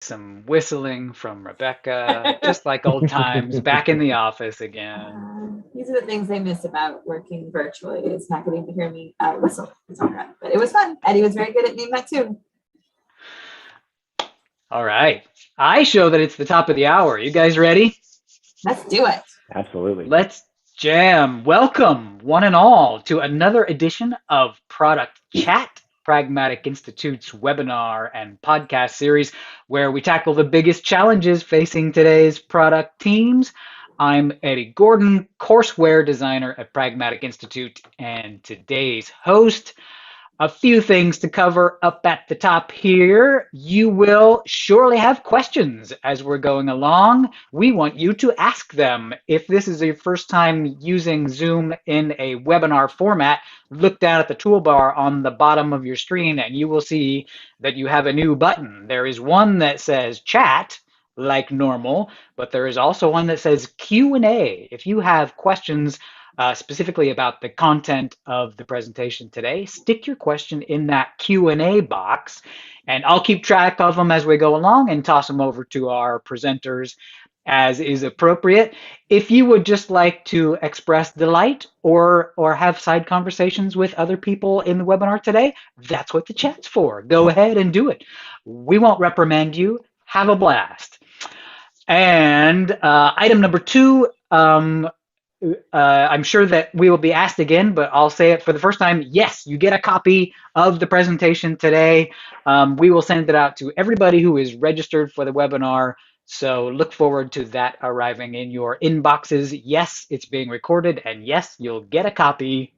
some whistling from Rebecca, just like old times, back in the office again. These are the things I miss about working virtually. It's not getting to hear me whistle. It's all right. But it was fun. Eddie was very good at name that too. All right. I show that it's the top of the hour. You guys ready? Let's do it. Absolutely. Let's jam. Welcome, one and all, to another edition of Product Chat, Pragmatic Institute's webinar and podcast series where we tackle the biggest challenges facing today's product teams. I'm Eddie Gordon, courseware designer at Pragmatic Institute, and today's host. A few things to cover up at the top here. You will surely have questions as we're going along. We want you to ask them. If this is your first time using Zoom in a webinar format, look down at the toolbar on the bottom of your screen and you will see that you have a new button. There is one that says chat, like normal, but there is also one that says Q&A. If you have questions specifically about the content of the presentation today, stick your question in that Q&A box, and I'll keep track of them as we go along and toss them over to our presenters as is appropriate. If you would just like to express delight or have side conversations with other people in the webinar today, that's what the chat's for. Go ahead and do it. We won't reprimand you. Have a blast. And item number two, I'm sure that we will be asked again, but I'll say it for the first time. Yes, you get a copy of the presentation today. We will send it out to everybody who is registered for the webinar. So look forward to that arriving in your inboxes. Yes, it's being recorded, and yes, you'll get a copy.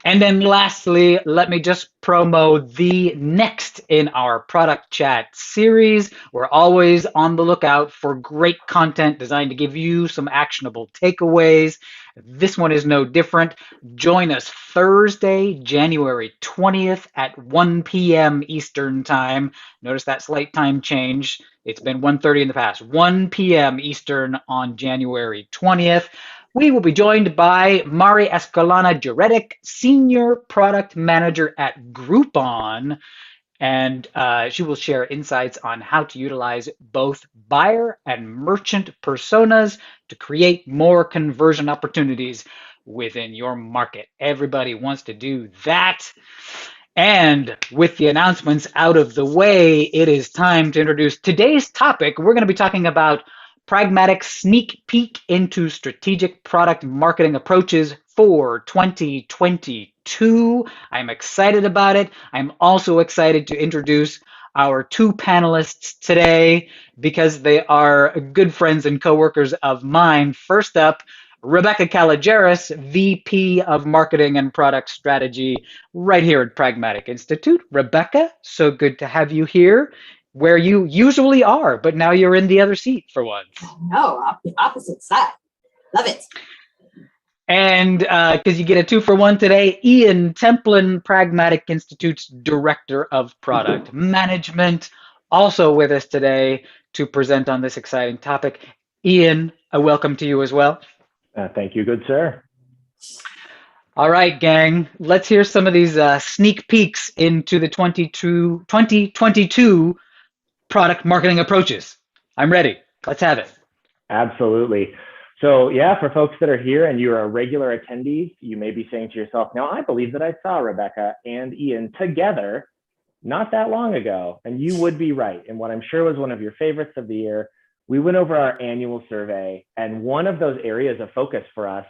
And then lastly, let me just promo the next in our product chat series. We're always on the lookout for great content designed to give you some actionable takeaways. This one is no different. Join us Thursday, January 20th at 1 p.m. Eastern Time. Notice that slight time change. It's been 1:30 in the past. 1 p.m. Eastern on January 20th. We will be joined by Mari Escalona-Juretic, Senior Product Manager at Groupon, and she will share insights on how to utilize both buyer and merchant personas to create more conversion opportunities within your market. Everybody wants to do that. And with the announcements out of the way, it is time to introduce today's topic. We're going to be talking about Pragmatic sneak peek into strategic product marketing approaches for 2022. I'm excited about it. I'm also excited to introduce our two panelists today because they are good friends and coworkers of mine. First up, Rebecca Caligeris, VP of Marketing and Product Strategy right here at Pragmatic Institute. Rebecca, so good to have you here where you usually are, but now you're in the other seat for once. No, the opposite side. Love it. And because you get a 2-for-1 today, Ian Templin, Pragmatic Institute's Director of Product Management, also with us today to present on this exciting topic. Ian, a welcome to you as well. Thank you, good sir. All right, gang, let's hear some of these sneak peeks into the 2022 product marketing approaches. I'm ready. Let's have it. Absolutely. So yeah, for folks that are here and you're a regular attendees, you may be saying to yourself, now I believe that I saw Rebecca and Ian together not that long ago. And you would be right. And what I'm sure was one of your favorites of the year, we went over our annual survey. And one of those areas of focus for us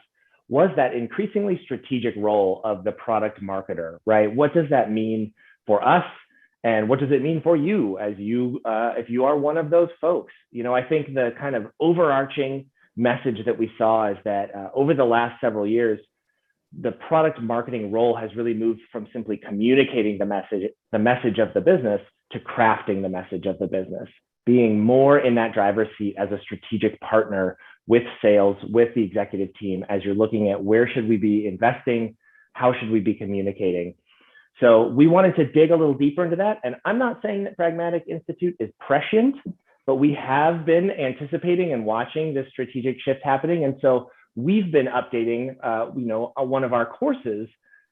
was that increasingly strategic role of the product marketer, right? What does that mean for us? And what does it mean for you as you, if you are one of those folks? You know, I think the kind of overarching message that we saw is that over the last several years, the product marketing role has really moved from simply communicating the message of the business to crafting the message of the business, being more in that driver's seat as a strategic partner with sales, with the executive team, as you're looking at where should we be investing, how should we be communicating. So we wanted to dig a little deeper into that. And I'm not saying that Pragmatic Institute is prescient, but we have been anticipating and watching this strategic shift happening. And so we've been updating, one of our courses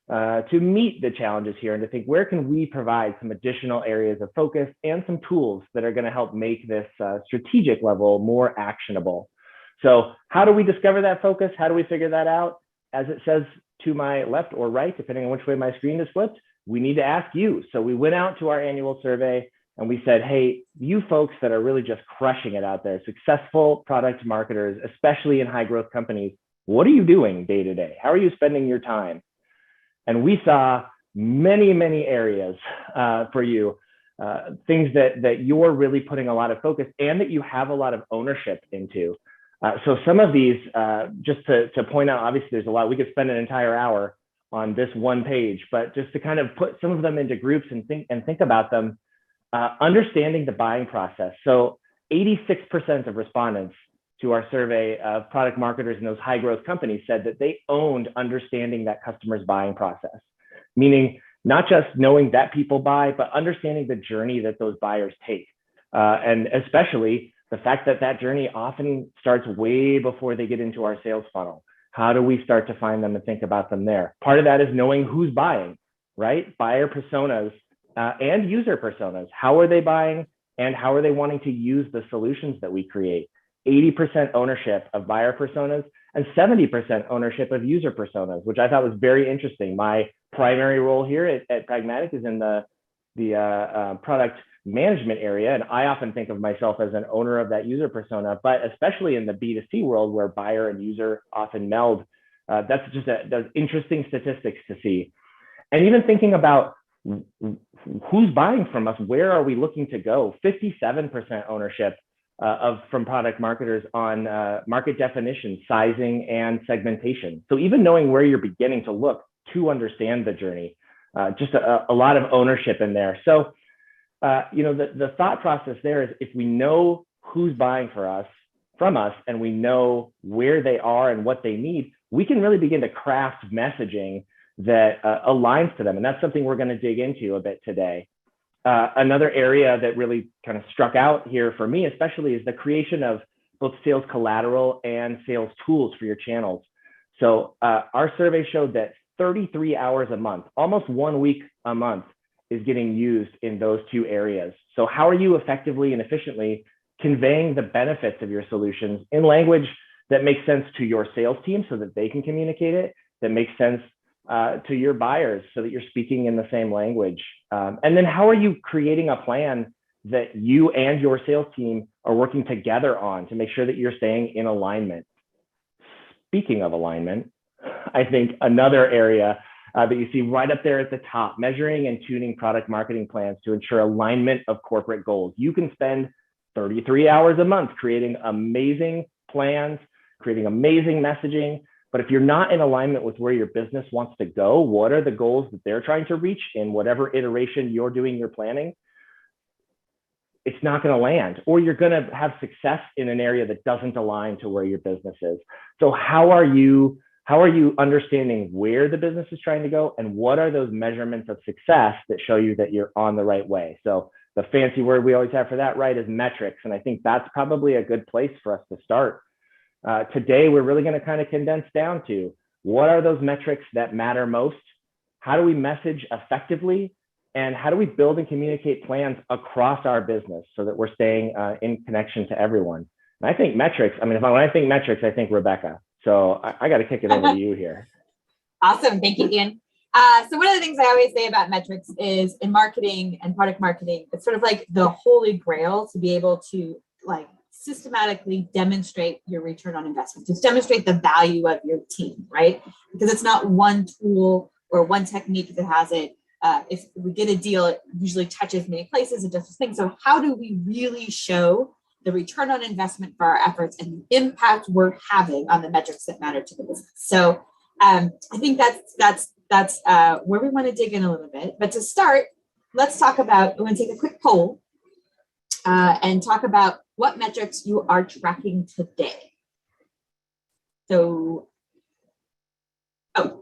to meet the challenges here and to think, where can we provide some additional areas of focus and some tools that are going to help make this strategic level more actionable. So how do we discover that focus? How do we figure that out? As it says to my left or right, depending on which way my screen is flipped, we need to ask you. So we went out to our annual survey and we said, hey, you folks that are really just crushing it out there, successful product marketers, especially in high growth companies, what are you doing day to day? How are you spending your time? And we saw many, many areas for you, things that you're really putting a lot of focus and that you have a lot of ownership into. So some of these, just to point out, obviously there's a lot, we could spend an entire hour on this one page, but just to kind of put some of them into groups and think about them, understanding the buying process. So 86% of respondents to our survey of product marketers in those high growth companies said that they owned understanding that customer's buying process, meaning not just knowing that people buy, but understanding the journey that those buyers take. And especially the fact that that journey often starts way before they get into our sales funnel. How do we start to find them and think about them there? Part of that is knowing who's buying, right? Buyer personas and user personas. How are they buying and how are they wanting to use the solutions that we create? 80% ownership of buyer personas and 70% ownership of user personas, which I thought was very interesting. My primary role here at Pragmatic is in the product management area. And I often think of myself as an owner of that user persona, but especially in the B2C world where buyer and user often meld, that's just those interesting statistics to see. And even thinking about who's buying from us, where are we looking to go? 57% ownership from product marketers on market definition, sizing, and segmentation. So even knowing where you're beginning to look to understand the journey, just a lot of ownership in there. So, the thought process there is if we know who's buying from us, and we know where they are and what they need, we can really begin to craft messaging that aligns to them. And that's something we're going to dig into a bit today. Another area that really kind of struck out here for me, especially, is the creation of both sales collateral and sales tools for your channels. So our survey showed that 33 hours a month, almost 1 week a month, is getting used in those two areas. So how are you effectively and efficiently conveying the benefits of your solutions in language that makes sense to your sales team so that they can communicate it, that makes sense to your buyers so that you're speaking in the same language? And then how are you creating a plan that you and your sales team are working together on to make sure that you're staying in alignment? Speaking of alignment, I think another area that you see right up there at the top, measuring and tuning product marketing plans to ensure alignment of corporate goals. You can spend 33 hours a month creating amazing plans, creating amazing messaging, but if you're not in alignment with where your business wants to go, what are the goals that they're trying to reach in whatever iteration you're doing your planning, it's not going to land, or you're going to have success in an area that doesn't align to where your business is. So how are you understanding where the business is trying to go, and what are those measurements of success that show you that you're on the right way? So the fancy word we always have for that, right, is metrics. And I think that's probably a good place for us to start. Today, we're really going to kind of condense down to what are those metrics that matter most? How do we message effectively? And how do we build and communicate plans across our business so that we're staying in connection to everyone? And I think metrics, when I think metrics, I think Rebecca. So I got to kick it over to you here. Awesome. Thank you, Ian. So one of the things I always say about metrics is in marketing and product marketing, it's sort of like the holy grail to be able to systematically demonstrate your return on investment, to demonstrate the value of your team, right? Because it's not one tool or one technique that has it. If we get a deal, it usually touches many places and does this thing. So how do we really show the return on investment for our efforts and the impact we're having on the metrics that matter to the business? So I think that's where we want to dig in a little bit. But to start, let's talk about, we're going to take a quick poll and talk about what metrics you are tracking today. So,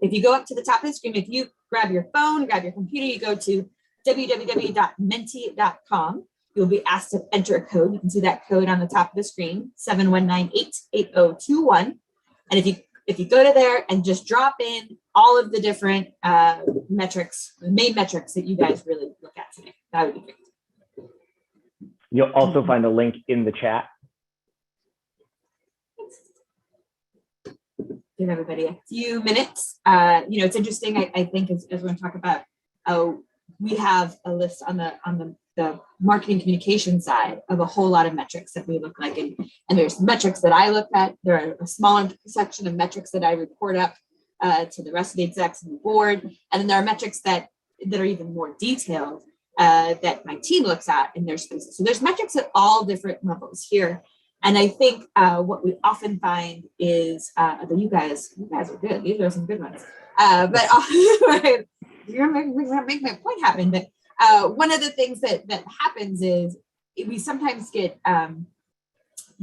if you go up to the top of the screen, if you grab your phone, grab your computer, you go to www.menti.com. You'll be asked to enter a code. You can see that code on the top of the screen, 71988021. And if you if you go to there and just drop in all of the different metrics, the main metrics that you guys really look at today. That would be great. You'll also find a link in the chat. Give everybody a few minutes. It's interesting. I think as we're going to talk about, we have a list on the marketing communication side of a whole lot of metrics that we look like, and there's metrics that I look at. There are a smaller section of metrics that I report up to the rest of the execs and the board, and then there are metrics that are even more detailed that my team looks at in their spaces. So there's metrics at all different levels here. And I think what we often find is that you guys are good. These are some good ones. But you're going to make my point happen. But one of the things that happens is we sometimes get kind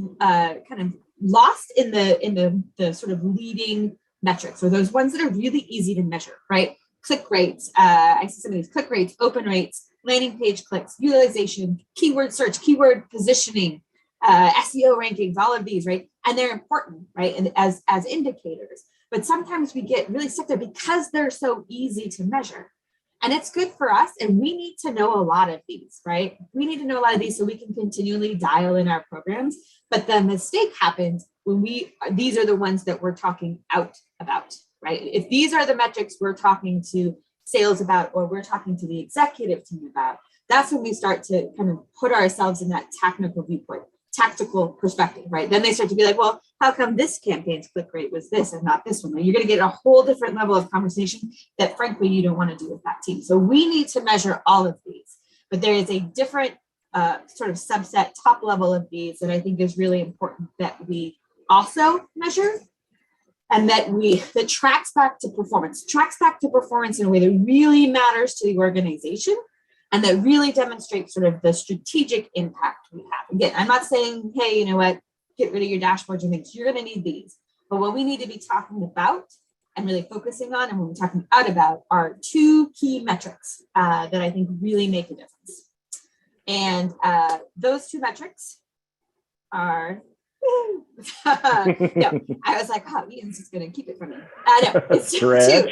of lost in the sort of leading metrics, or those ones that are really easy to measure, right? Click rates. I see some of these click rates, open rates, landing page clicks, utilization, keyword search, keyword positioning, SEO rankings, all of these, right? And they're important, right? And as indicators, but sometimes we get really stuck there because they're so easy to measure. And it's good for us. And we need to know a lot of these, right? We need to know a lot of these so we can continually dial in our programs. But the mistake happens when these are the ones that we're talking out about, right? If these are the metrics we're talking to sales about, or we're talking to the executive team about, that's when we start to kind of put ourselves in that technical viewpoint, tactical perspective, right? Then they start to be like, well, how come this campaign's click rate was this and not this one? You're going to get a whole different level of conversation that frankly, you don't want to do with that team. So we need to measure all of these, but there is a different sort of subset, top level of these that I think is really important that we also measure, and that tracks back to performance in a way that really matters to the organization, and that really demonstrates sort of the strategic impact we have. Again, I'm not saying, hey, you know what, get rid of your dashboards and things. You're going to need these. But what we need to be talking about and really focusing on, and when we're talking out about, are two key metrics that I think really make a difference. And those two metrics are, no, I was like, oh, Ian's just going to keep it from me. No, it's two, right?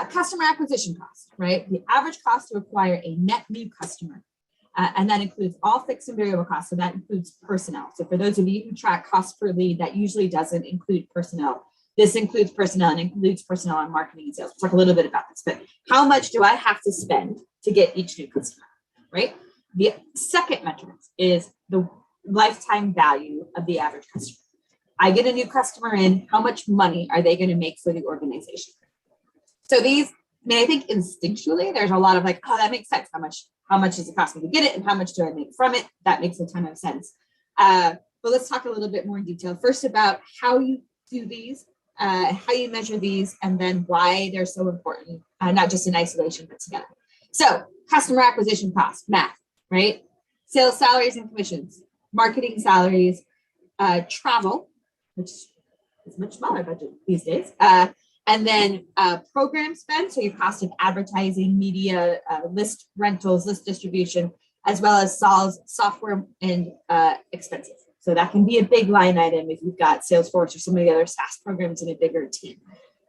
Customer acquisition cost, right? The average cost to acquire a net new customer. And that includes all fixed and variable costs. So that includes personnel. So for those of you who track cost per lead, that usually doesn't include personnel. This includes personnel and includes personnel on marketing and sales. We'll talk a little bit about this, but how much do I have to spend to get each new customer, right? The second metric is the lifetime value of the average customer. I get a new customer in, how much money are they going to make for the organization? So these, I think instinctually, there's a lot of like, oh, that makes sense. How much does it cost me to get it? And how much do I make from it? That makes a ton of sense. But let's talk a little bit more in detail. First about how you do these, how you measure these, and then why they're so important, not just in isolation, but together. So customer acquisition cost, math, right? Sales salaries and commissions, marketing salaries, travel, which is a much smaller budget these days. And then program spend, so your cost of advertising, media, list rentals, list distribution, as well as software and expenses. So that can be a big line item if you've got Salesforce or some of the other SaaS programs in a bigger team.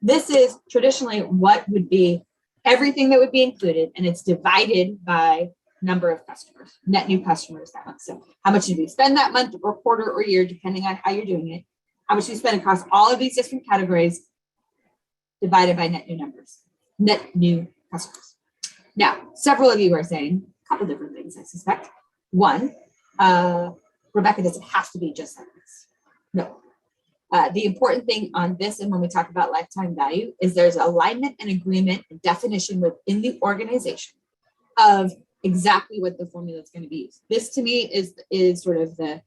This is traditionally what would be everything that would be included, and it's divided by number of customers, net new customers that month. So how much did we spend that month or quarter or year, depending on how you're doing it? How much do we spend across all of these different categories, divided by net new numbers, net new customers. Now, several of you are saying a couple different things, I suspect. One, Rebecca, does it have to be just like this? No. The important thing on this, and when we talk about lifetime value, is there's alignment and agreement and definition within the organization of exactly what the formula is going to be used. This to me is sort of the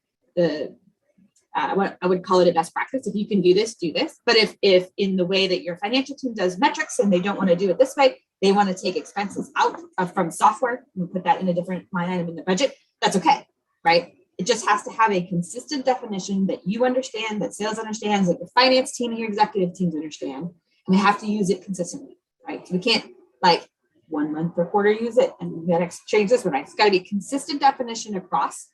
I would call it a best practice. If you can do this, do this. But if in the way that your financial team does metrics and they don't want to do it this way, they want to take expenses out from software and put that in a different line item in the budget, that's okay, right? It just has to have a consistent definition that you understand, that sales understands, that your finance team and your executive teams understand, and they have to use it consistently, right? So we can't like 1 month per quarter use it and we got to change this one, right? It's got to be consistent definition across.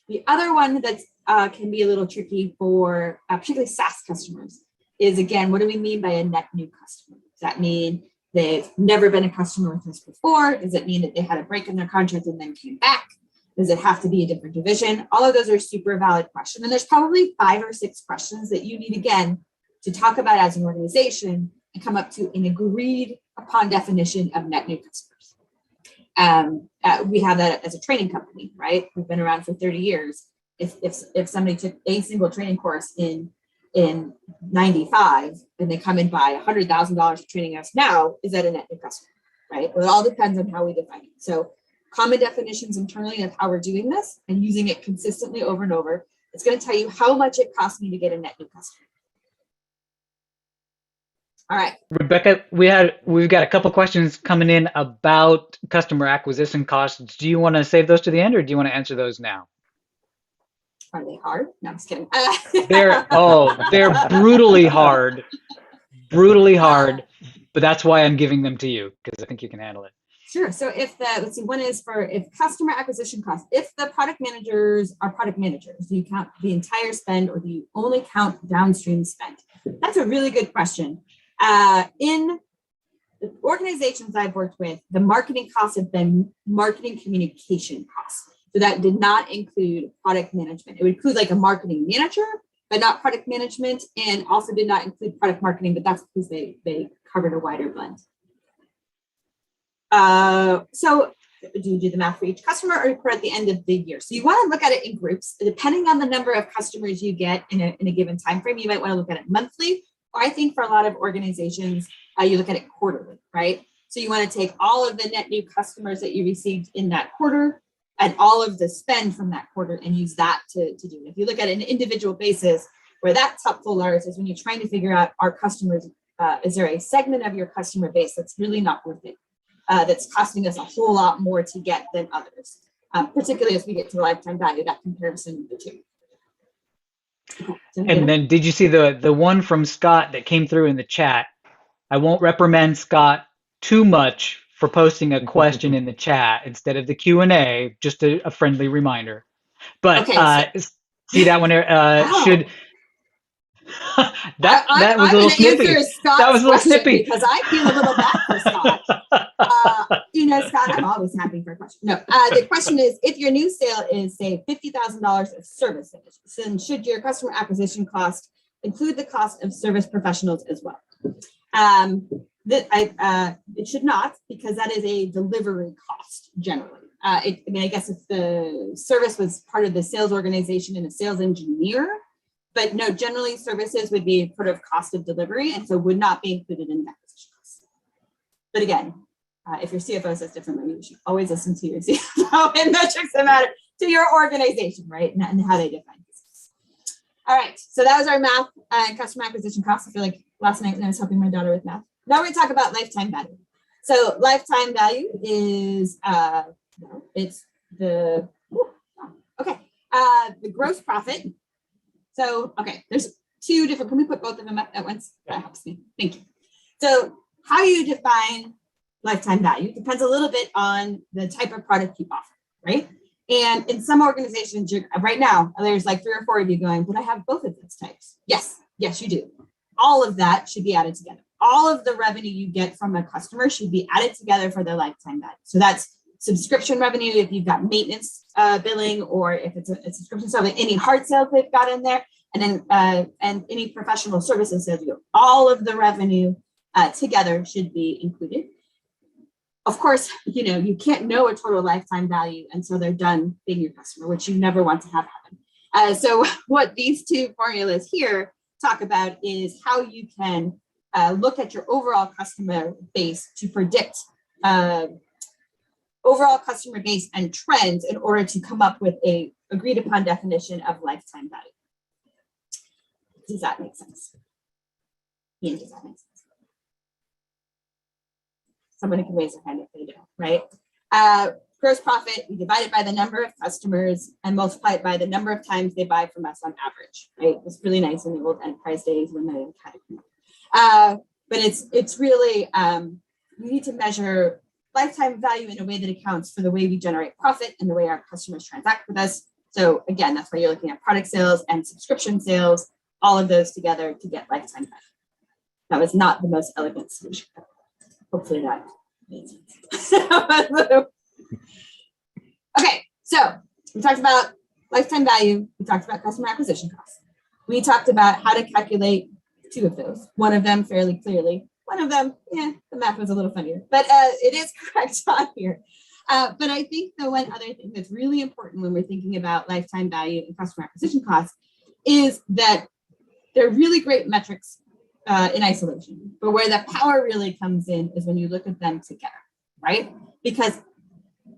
The other one that can be a little tricky for particularly SaaS customers is, again, what do we mean by a net new customer? Does that mean they've never been a customer with us before? Does it mean that they had a break in their contract and then came back? Does it have to be a different division? All of those are super valid questions. And there's probably 5 or 6 questions that you need, again, to talk about as an organization and come up to an agreed upon definition of net new customers. We have that as a training company, right? We've been around for 30 years. If somebody took a single training course in 95 and they come and buy $100,000 for training us now, is that a net new customer, right? Well, it all depends on how we define it. So common definitions internally of how we're doing this and using it consistently over and over. It's going to tell you how much it costs me to get a net new customer. All right. Rebecca, we've got a couple questions coming in about customer acquisition costs. Do you want to save those to the end, or do you want to answer those now? Are they hard? No, I'm just kidding. They're brutally hard, but that's why I'm giving them to you, because I think you can handle it. Sure. So let's see, one is for if customer acquisition costs, if the product managers are product managers, do you count the entire spend or do you only count downstream spend? That's a really good question. In the organizations I've worked with, the marketing costs have been marketing communication costs. So that did not include product management. It would include like a marketing manager, but not product management, and also did not include product marketing, but that's because they covered a wider blend. So do you do the math for each customer or report at the end of the year? So you want to look at it in groups. Depending on the number of customers you get in a given time frame, you might want to look at it monthly. Or I think for a lot of organizations, you look at it quarterly, right? So you want to take all of the net new customers that you received in that quarter and all of the spend from that quarter and use that to do it. If you look at an individual basis, where that's helpful, Lars, is when you're trying to figure out our customers, is there a segment of your customer base that's really not worth it? That's costing us a whole lot more to get than others, particularly as we get to the lifetime value, that comparison of the two. And then did you see the one from Scott that came through in the chat? I won't reprimand Scott too much for posting a question in the chat instead of the Q&A, just a friendly reminder. But see that one should... that was a little snippy. That was a little snippy. Because I feel a little bad for Scott. Scott, I'm always happy for a question. No, the question is, if your new sale is, say, $50,000 of services, then should your customer acquisition cost include the cost of service professionals as well? It should not, because that is a delivery cost generally. I guess if the service was part of the sales organization and a sales engineer, but no, generally services would be sort of cost of delivery, and so would not be included in the acquisition cost. But again, if your CFO says differently, you should always listen to your CFO and metrics that matter to your organization, right? And how they define business. All right, so that was our math and customer acquisition costs. I feel like last night when I was helping my daughter with math. Now we're going to talk about lifetime value. So lifetime value is it's the gross profit. So, there's 2 different, can we put both of them up at once? That helps me. Thank you. So how you define lifetime value depends a little bit on the type of product you offer, right? And in some organizations, right now, there's like 3 or 4 of you going, but I have both of those types. Yes, you do. All of that should be added together. All of the revenue you get from a customer should be added together for their lifetime value. So that's subscription revenue if you've got maintenance billing, or if it's a subscription sale, any hard sales they've got in there, and then and any professional services sales. All of the revenue together should be included. Of course, you can't know a total lifetime value until they're done being your customer, which you never want to have happen. So what these 2 formulas here talk about is how you can look at your overall customer base to predict overall customer base and trends in order to come up with a agreed upon definition of lifetime value. Does that make sense? Ian, does that make sense? Somebody can raise their hand if they do, right? Gross profit, we divide it by the number of customers and multiply it by the number of times they buy from us on average, right? It was really nice in the old enterprise days when they had it. But it's really, we need to measure lifetime value in a way that accounts for the way we generate profit and the way our customers transact with us. So again, that's why you're looking at product sales and subscription sales, all of those together to get lifetime value. That was not the most elegant solution. Hopefully that made sense. Okay, so we talked about lifetime value. We talked about customer acquisition costs. We talked about how to calculate two of those. One of them fairly clearly. One of them, the math was a little funnier, but it is correct on here. But I think the one other thing that's really important when we're thinking about lifetime value and customer acquisition costs is that they're really great metrics in isolation. But where the power really comes in is when you look at them together, right? Because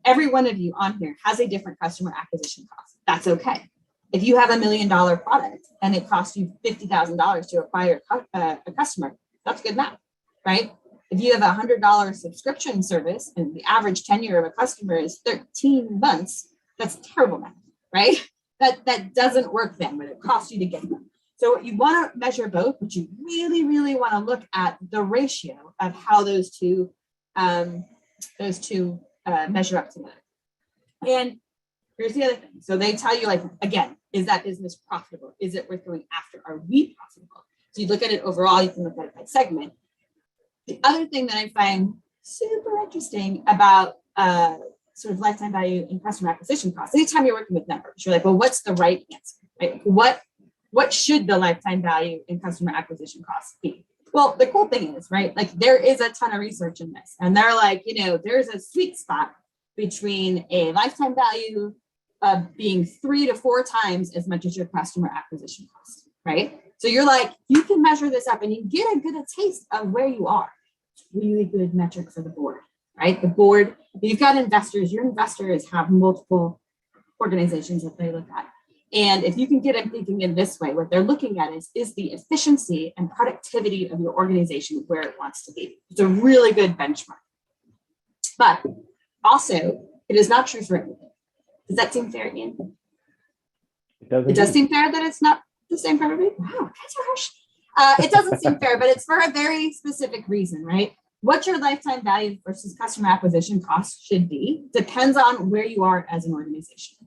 every one of you on here has a different customer acquisition cost. That's okay. If you have $1 million product and it costs you $50,000 to acquire a customer, that's good math, right? If you have a $100 subscription service and the average tenure of a customer is 13 months, that's terrible math, right? That doesn't work then when it costs you to get them. So you want to measure both, but you really, really want to look at the ratio of how those two measure up together. And here's the other thing. So they tell you, like, again, is that business profitable? Is it worth going after? Are we profitable? So you look at it overall, you can look at it by segment. The other thing that I find super interesting about sort of lifetime value and customer acquisition costs, anytime you're working with numbers, you're like, well, what's the right answer, right? What should the lifetime value and customer acquisition costs be? Well, the cool thing is, right, like there is a ton of research in this, and they're like, there's a sweet spot between a lifetime value of being 3 to 4 times as much as your customer acquisition cost, right? So you're like, you can measure this up and you get a good taste of where you are. It's really good metric for the board, right? The board, you've got investors, your investors have multiple organizations that they look at. And if you can get them thinking in this way, what they're looking at is the efficiency and productivity of your organization where it wants to be. It's a really good benchmark. But also, it is not true for everything. Does that seem fair, Ian? It does seem fair that it's not the same for everybody? Wow, guys are harsh. It doesn't seem fair, but it's for a very specific reason, right? What your lifetime value versus customer acquisition cost should be depends on where you are as an organization,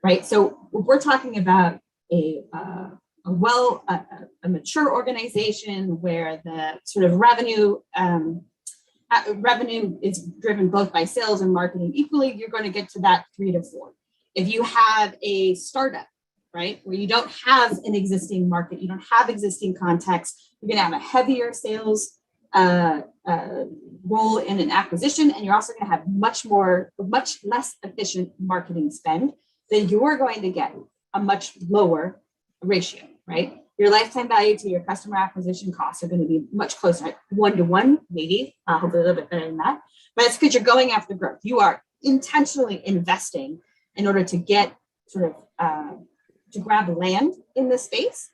right? So if we're talking about a mature organization where the sort of revenue is driven both by sales and marketing equally, you're going to get to that 3 to 4. If you have a startup, right, where you don't have an existing market, you don't have existing context, you're going to have a heavier sales role in an acquisition, and you're also going to have much less efficient marketing spend, then you're going to get a much lower ratio, right? Your lifetime value to your customer acquisition costs are going to be much closer, like 1 to 1, maybe, hopefully a little bit better than that. But it's because you're going after growth. You are intentionally investing in order to get sort of to grab land in the space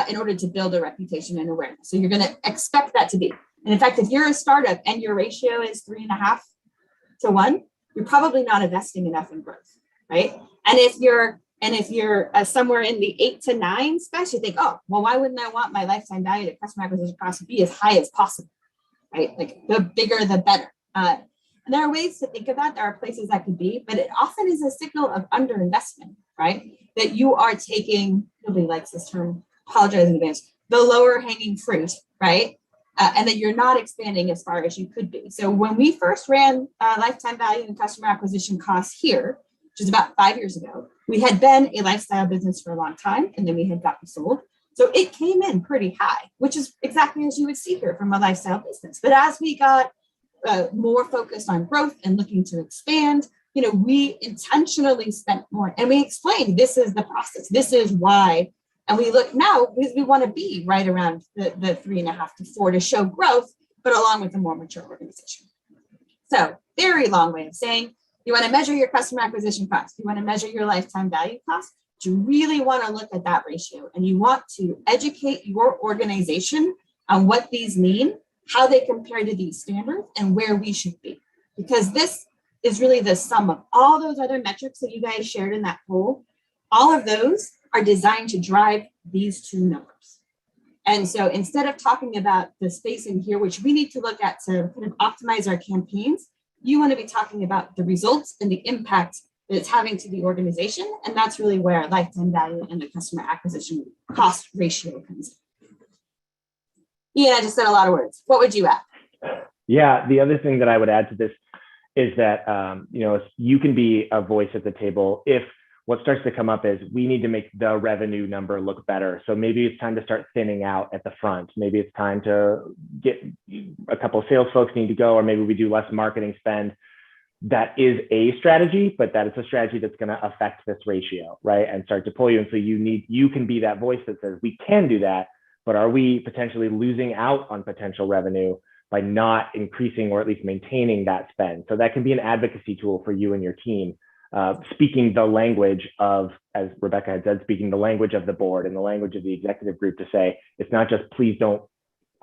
in order to build a reputation and awareness. So you're going to expect that to be. And in fact, if you're a startup and your ratio is 3.5 to 1, you're probably not investing enough in growth, right? And if you're somewhere in the 8 to 9 space, you think, oh, well, why wouldn't I want my lifetime value to customer acquisition cost to be as high as possible, right? Like the bigger, the better. And there are ways to think of that. There are places that could be, but it often is a signal of underinvestment, right? That you are taking, nobody likes this term, apologize in advance, the lower hanging fruit, right? And that you're not expanding as far as you could be. So when we first ran lifetime value and customer acquisition costs here, which is about 5 years ago, we had been a lifestyle business for a long time, and then we had gotten sold. So it came in pretty high, which is exactly as you would see here from a lifestyle business. But as we got more focused on growth and looking to expand, we intentionally spent more, and we explained this is the process, this is why. And we look now because we want to be right around the 3.5 to 4 to show growth, but along with a more mature organization. So very long way of saying, you want to measure your customer acquisition cost, you want to measure your lifetime value cost, but you really want to look at that ratio, and you want to educate your organization on what these mean, how they compare to these standards, and where we should be. Because this is really the sum of all those other metrics that you guys shared in that poll. All of those are designed to drive these two numbers. And so instead of talking about the space in here, which we need to look at to kind of optimize our campaigns, you want to be talking about the results and the impact that it's having to the organization. And that's really where lifetime value and the customer acquisition cost ratio comes in. Ian, I just said a lot of words. What would you add? Yeah, the other thing that I would add to this is that, you can be a voice at the table if what starts to come up is we need to make the revenue number look better. So maybe it's time to start thinning out at the front. Maybe it's time to get a couple of sales folks need to go, or maybe we do less marketing spend. That is a strategy, but that is a strategy that's going to affect this ratio, right? And start to pull you. And so you can be that voice that says, we can do that, but are we potentially losing out on potential revenue by not increasing or at least maintaining that spend? So that can be an advocacy tool for you and your team, speaking the language of, as Rebecca had said, speaking the language of the board and the language of the executive group to say, it's not just please don't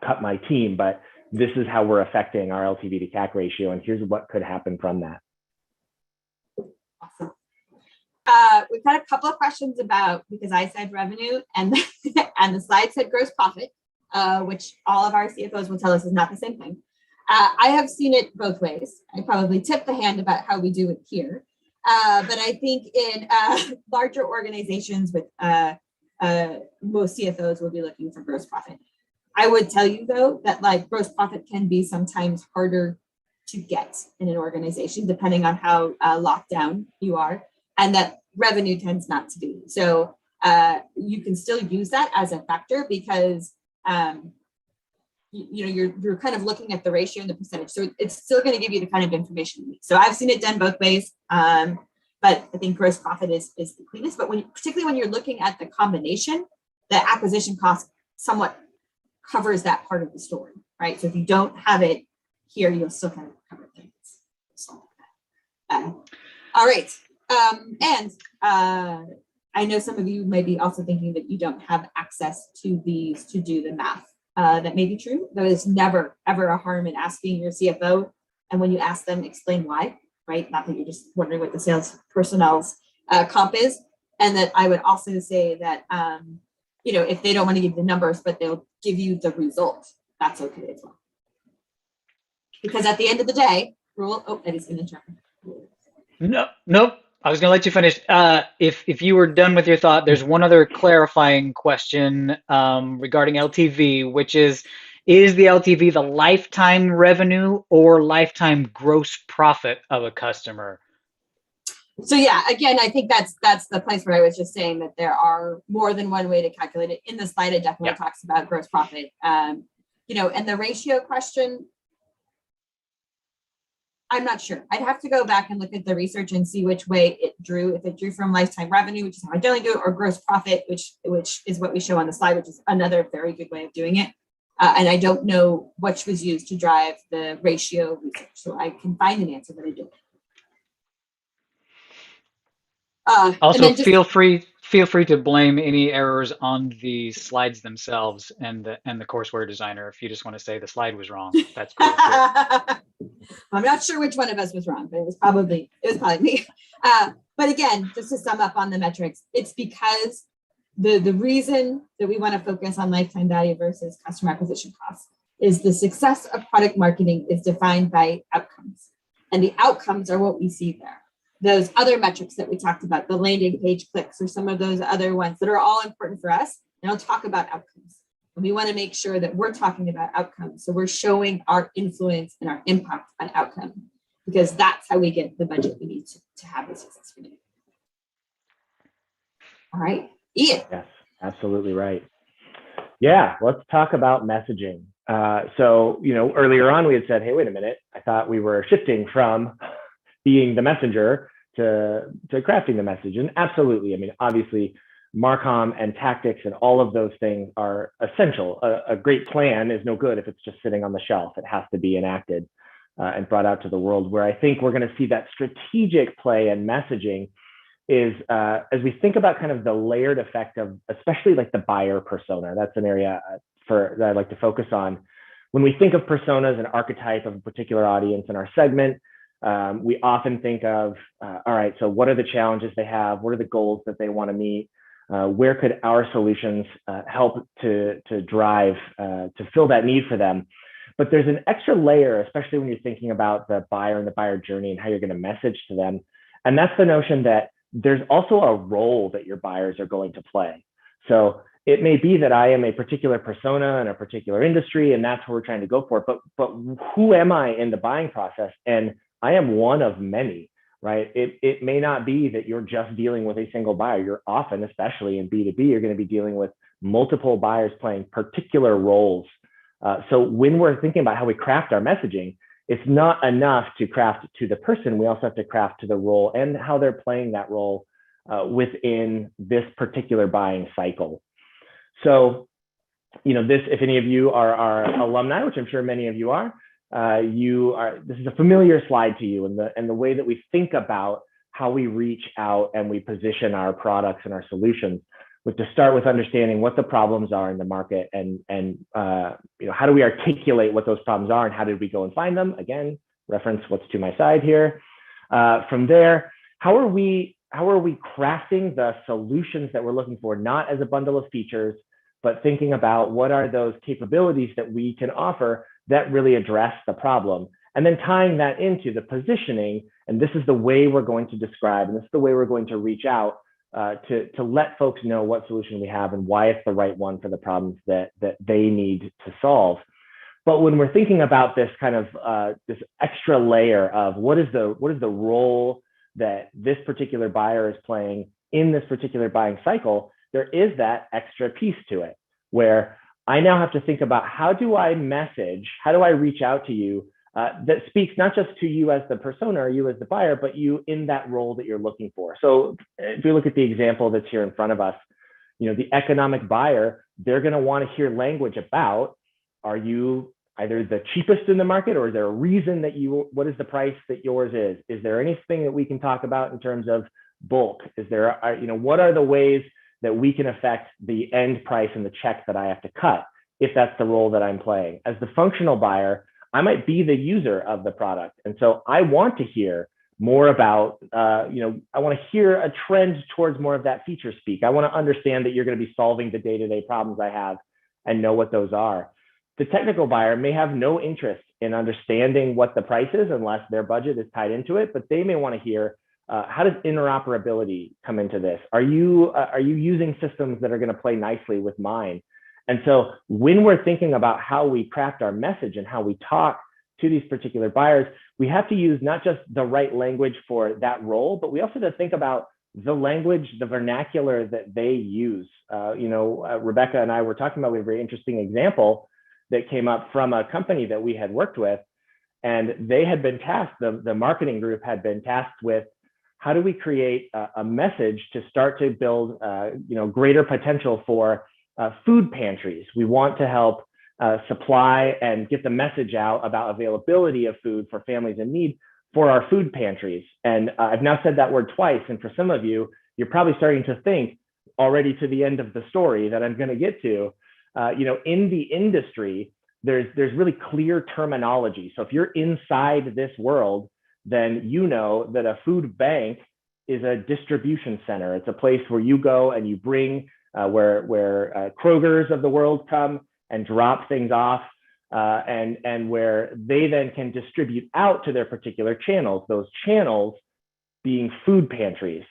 cut my team, but this is how we're affecting our LTV to CAC ratio, and here's what could happen from that. Awesome. We've got a couple of questions about, because I said revenue and and the slide said gross profit, which all of our CFOs will tell us is not the same thing. I have seen it both ways. I probably tip the hand about how we do it here. But I think in larger organizations with most CFOs will be looking for gross profit. I would tell you though that like gross profit can be sometimes harder to get in an organization depending on how locked down you are, and that revenue tends not to be. So you can still use that as a factor because you're kind of looking at the ratio and the percentage. So it's still going to give you the kind of information you need. So I've seen it done both ways. But I think gross profit is the cleanest. But particularly when you're looking at the combination, the acquisition cost somewhat covers that part of the story, right? So if you don't have it here, you'll still kind of cover things. All right. I know some of you may be also thinking that you don't have access to these to do the math. That may be true. There is never, ever a harm in asking your CFO. And when you ask them, explain why, right? Not that you're just wondering what the sales personnel's comp is. And that I would also say that, if they don't want to give the numbers, but they'll give you the result, that's okay as well. Because at the end of the day, Eddie's going to interrupt. Nope. I was going to let you finish. If you were done with your thought, there's one other clarifying question regarding LTV, which is the LTV the lifetime revenue or lifetime gross profit of a customer? So yeah, again, I think that's the place where I was just saying that there are more than one way to calculate it. In the slide, it definitely talks about gross profit. And the ratio question, I'm not sure. I'd have to go back and look at the research and see which way it drew. If it drew from lifetime revenue, which is how I generally do it, or gross profit, which is what we show on the slide, which is another very good way of doing it. And I don't know which was used to drive the ratio research, so I can find an answer, but I don't. Also, feel free to blame any errors on the slides themselves and the courseware designer. If you just want to say the slide was wrong, that's cool too. I'm not sure which one of us was wrong, but it was probably me. But again, just to sum up on the metrics, it's because the reason that we want to focus on lifetime value versus customer acquisition costs is the success of product marketing is defined by outcomes, and the outcomes are what we see there. Those other metrics that we talked about, the landing page clicks or some of those other ones that are all important for us, and I'll talk about outcomes. And we want to make sure that we're talking about outcomes. So we're showing our influence and our impact on outcome, because that's how we get the budget we need to have the success we need. All right, Ian. Yes, absolutely right. Yeah, let's talk about messaging. So, earlier on we had said, hey, wait a minute, I thought we were shifting from being the messenger to crafting the message. And absolutely, I mean, obviously, Marcom and tactics and all of those things are essential. A great plan is no good if it's just sitting on the shelf. It has to be enacted and brought out to the world. Where I think we're going to see that strategic play and messaging is as we think about kind of the layered effect of, especially like the buyer persona. That's an area that I'd like to focus on. When we think of personas, an archetype of a particular audience in our segment, we often think of, all right, so what are the challenges they have? What are the goals that they want to meet? Where could our solutions help to drive, to fill that need for them? But there's an extra layer, especially when you're thinking about the buyer and the buyer journey and how you're going to message to them. And that's the notion that there's also a role that your buyers are going to play. So it may be that I am a particular persona in a particular industry, and that's what we're trying to go for. But who am I in the buying process? And I am one of many, right? It may not be that you're just dealing with a single buyer. You're often, especially in B2B, you're going to be dealing with multiple buyers playing particular roles. So when we're thinking about how we craft our messaging, it's not enough to craft to the person. We also have to craft to the role and how they're playing that role within this particular buying cycle. So, this, if any of you are alumni, which I'm sure many of you are, this is a familiar slide to you, and the way that we think about how we reach out and we position our products and our solutions, with to start with understanding what the problems are in the market, and how do we articulate what those problems are, and how did we go and find them? Again, reference what's to my side here. From there, how are we crafting the solutions that we're looking for, not as a bundle of features, but thinking about what are those capabilities that we can offer that really address the problem, and then tying that into the positioning. And this is the way we're going to describe, and this is the way we're going to reach out to let folks know what solution we have and why it's the right one for the problems that they need to solve. But when we're thinking about this kind of this extra layer of what is the role that this particular buyer is playing in this particular buying cycle, there is that extra piece to it where I now have to think about, how do I message, how do I reach out to you that speaks not just to you as the persona or you as the buyer, but you in that role that you're looking for. So if we look at the example that's here in front of us, the economic buyer, they're going to want to hear language about, are you either the cheapest in the market, or is there a reason that what is the price that yours is? Is there anything that we can talk about in terms of bulk? Is there, what are the ways that we can affect the end price and the check that I have to cut, if that's the role that I'm playing? As the functional buyer, I might be the user of the product. And so I want to hear more about, I want to hear a trend towards more of that feature speak. I want to understand that you're going to be solving the day-to-day problems I have and know what those are. The technical buyer may have no interest in understanding what the price is unless their budget is tied into it, but they may want to hear, how does interoperability come into this? Are you using systems that are going to play nicely with mine? And so when we're thinking about how we craft our message and how we talk to these particular buyers, we have to use not just the right language for that role, but we also have to think about the language, the vernacular that they use. Rebecca and I were talking about a very interesting example that came up from a company that we had worked with, and they had been tasked, the marketing group had been tasked with, how do we create a message to start to build greater potential for food pantries? We want to help supply and get the message out about availability of food for families in need for our food pantries. And I've now said that word twice. And for some of you, you're probably starting to think already to the end of the story that I'm going to get to. In the industry, there's really clear terminology. So if you're inside this world, then you know that a food bank is a distribution center. It's a place where you go and you bring where Kroger's of the world come and drop things off, and where they then can distribute out to their particular channels, those channels being food pantries.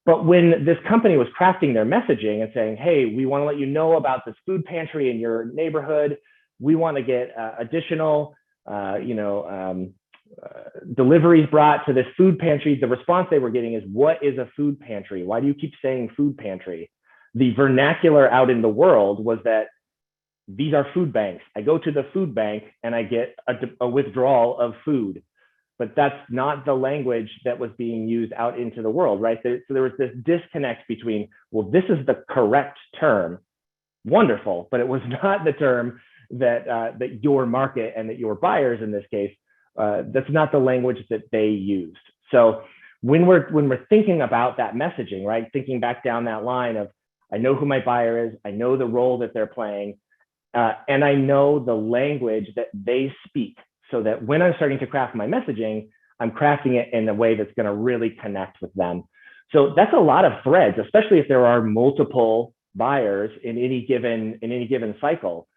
But when this company was crafting their messaging and saying, hey, we want to let you know about this food pantry in your neighborhood, we want to get additional deliveries brought to this food pantry, the response they were getting is, what is a food pantry? Why do you keep saying food pantry? The vernacular out in the world was that these are food banks. I go to the food bank and I get a withdrawal of food. But that's not the language that was being used out into the world, right? So there was this disconnect between, well, this is the correct term, wonderful, but it was not the term that your market and that your buyers in this case, that's not the language that they used. So when we're thinking about that messaging, right, thinking back down that line of, I know who my buyer is, I know the role that they're playing, and I know the language that they speak, so that when I'm starting to craft my messaging, I'm crafting it in a way that's going to really connect with them. So that's a lot of threads, especially if there are multiple buyers in any given cycle.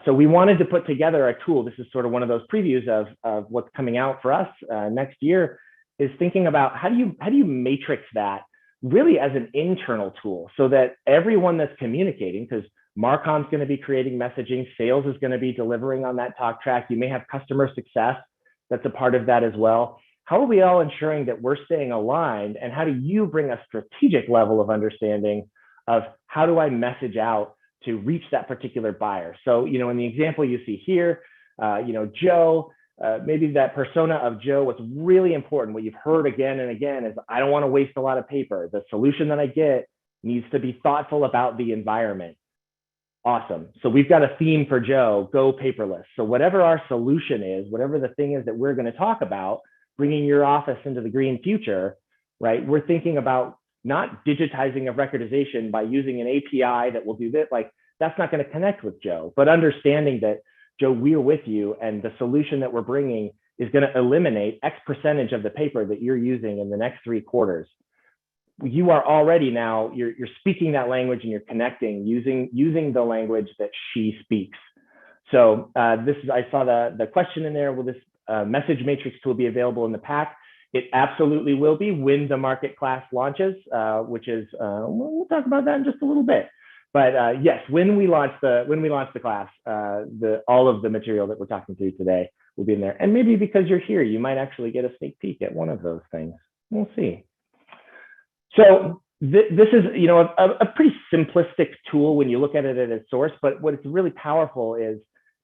So we wanted to put together a tool. This is sort of one of those previews of what's coming out for us next year, is thinking about how do you matrix that really as an internal tool so that everyone that's communicating, because Marcom's going to be creating messaging, sales is going to be delivering on that talk track. You may have customer success that's a part of that as well. How are we all ensuring that we're staying aligned, and how do you bring a strategic level of understanding of how do I message out to reach that particular buyer? So, in the example you see here, Joe, maybe that persona of Joe, what's really important, what you've heard again and again is, I don't want to waste a lot of paper. The solution that I get needs to be thoughtful about the environment. Awesome. So we've got a theme for Joe, go paperless. So whatever our solution is, whatever the thing is that we're going to talk about, bringing your office into the green future, right? We're thinking about not digitizing of recordization by using an API that will do this. Like, that's not going to connect with Joe, but understanding that, Joe, we're with you, and the solution that we're bringing is going to eliminate X percentage of the paper that you're using in the next 3 quarters. You are already now, you're speaking that language, and you're connecting using the language that she speaks. So I saw the question in there, will this message matrix tool be available in the pack? It absolutely will be when the market class launches, which is, we'll talk about that in just a little bit. But yes, when we launch the class, all of the material that we're talking through today will be in there. And maybe because you're here, you might actually get a sneak peek at one of those things. We'll see. So this is, a pretty simplistic tool when you look at it at its source, but what it's really powerful is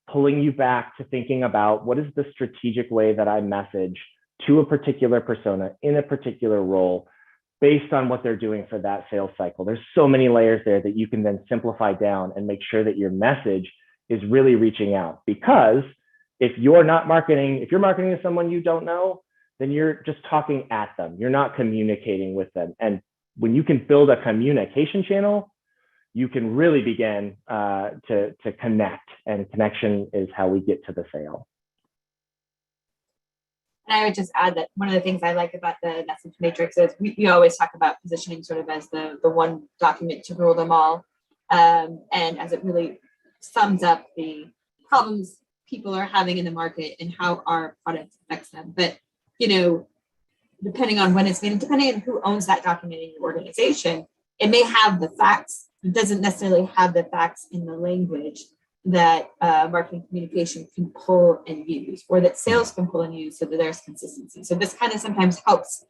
pulling you back to thinking about what is the strategic way that I message to a particular persona in a particular role based on what they're doing for that sales cycle. There's so many layers there that you can then simplify down and make sure that your message is really reaching out. Because if you're marketing to someone you don't know, then you're just talking at them. You're not communicating with them. And when you can build a communication channel, you can really begin to connect, and connection is how we get to the sale. And I would just add that one of the things I like about the message matrix is we always talk about positioning sort of as the one document to rule them all. And as it really sums up the problems people are having in the market and how our product affects them. But, depending on when it's made, and depending on who owns that document in your organization, it may have the facts. It doesn't necessarily have the facts in the language that marketing communication can pull and use, or that sales can pull and use, so that there's consistency. So this kind of sometimes helps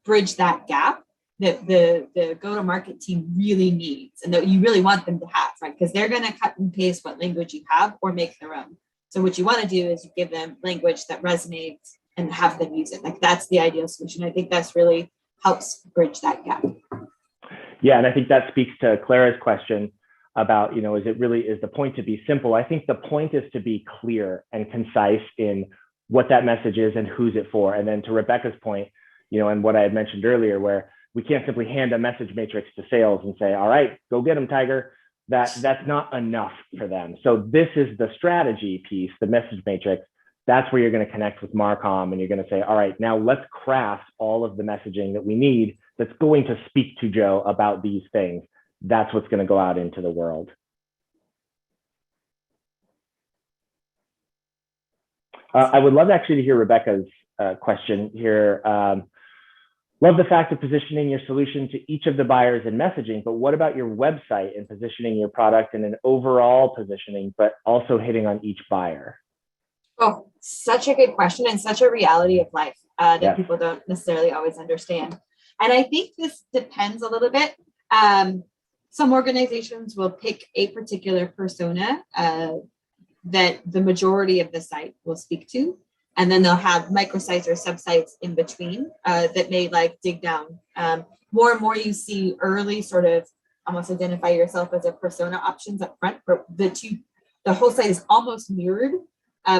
bridge that gap that the go-to-market team really needs, and that you really want them to have, right? Because they're going to cut and paste what language you have or make their own. So what you want to do is you give them language that resonates and have them use it. Like, that's the ideal solution. I think that's really helps bridge that gap. Yeah, and I think that speaks to Clara's question about, is the point to be simple? I think the point is to be clear and concise in what that message is and who's it for. And then to Rebecca's point, and what I had mentioned earlier, where we can't simply hand a message matrix to sales and say, all right, go get them, Tiger. That's not enough for them. So this is the strategy piece, the message matrix. That's where you're going to connect with Marcom, and you're going to say, all right, now let's craft all of the messaging that we need that's going to speak to Joe about these things. That's what's going to go out into the world. I would love actually to hear Rebecca's question here. Love the fact of positioning your solution to each of the buyers in messaging, but what about your website and positioning your product in an overall positioning, but also hitting on each buyer? Oh, such a good question, and such a reality of life that people don't necessarily always understand. And I think this depends a little bit. Some organizations will pick a particular persona that the majority of the site will speak to, and then they'll have microsites or subsites in between that may dig down. More and more you see early sort of almost identify yourself as a persona options up front, but the whole site is almost mirrored